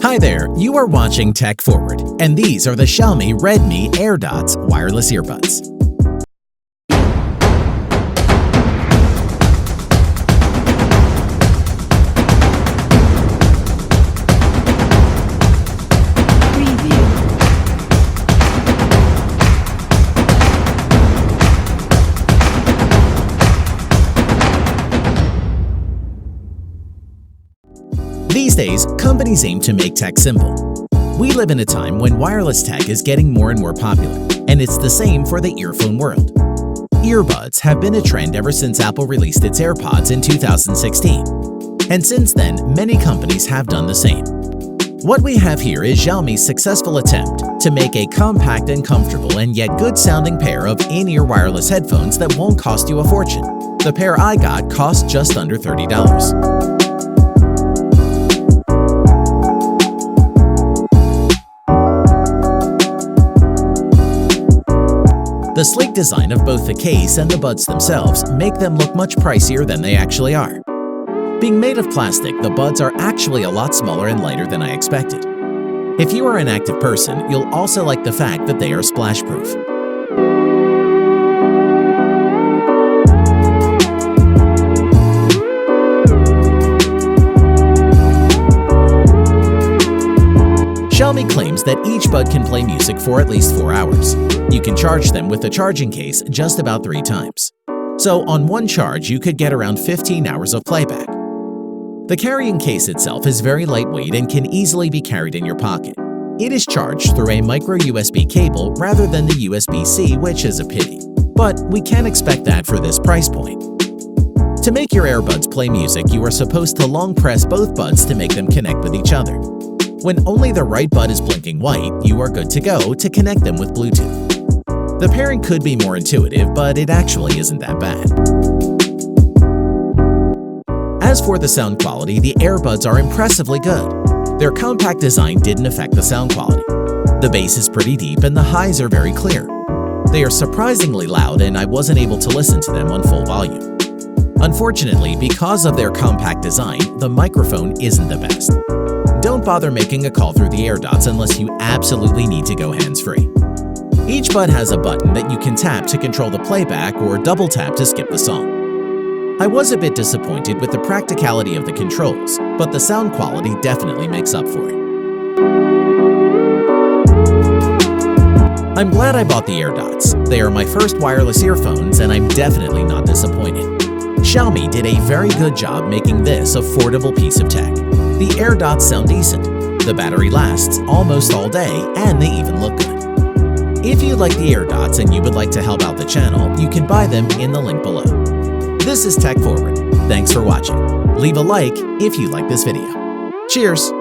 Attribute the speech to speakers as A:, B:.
A: Hi there, you are watching Tech Forward, and these are the Xiaomi Redmi AirDots wireless earbuds. These days, companies aim to make tech simple. We live in a time when wireless tech is getting more and more popular, and it's the same for the earphone world. Earbuds have been a trend ever since Apple released its AirPods in 2016. And since then, many companies have done the same. What we have here is Xiaomi's successful attempt to make a compact and comfortable and yet good-sounding pair of in-ear wireless headphones that won't cost you a fortune. The pair I got cost just under $30. The sleek design of both the case and the buds themselves make them look much pricier than they actually are. Being made of plastic, the buds are actually a lot smaller and lighter than I expected. If you are an active person, you'll also like the fact that they are splash-proof. Xiaomi claims that each bud can play music for at least 4 hours. You can charge them with the charging case just about 3 times. So on one charge, you could get around 15 hours of playback. The carrying case itself is very lightweight and can easily be carried in your pocket. It is charged through a micro USB cable rather than the USB-C, which is a pity. But we can't expect that for this price point. To make your earbuds play music, you are supposed to long press both buds to make them connect with each other. When only the right bud is blinking white, you are good to go to connect them with Bluetooth. The pairing could be more intuitive, but it actually isn't that bad. As for the sound quality, the earbuds are impressively good. Their compact design didn't affect the sound quality. The bass is pretty deep and the highs are very clear. They are surprisingly loud and I wasn't able to listen to them on full volume. Unfortunately, because of their compact design, the microphone isn't the best. Don't bother making a call through the AirDots unless you absolutely need to go hands-free. Each bud has a button that you can tap to control the playback or double tap to skip the song. I was a bit disappointed with the practicality of the controls, but the sound quality definitely makes up for it. I'm glad I bought the AirDots. They are my first wireless earphones and I'm definitely not disappointed. Xiaomi did a very good job making this affordable piece of tech. The AirDots sound decent, the battery lasts almost all day, and they even look good. If you like the AirDots and you would like to help out the channel, you can buy them in the link below. This is Tech Forward. Thanks for watching. Leave a like if you like this video. Cheers!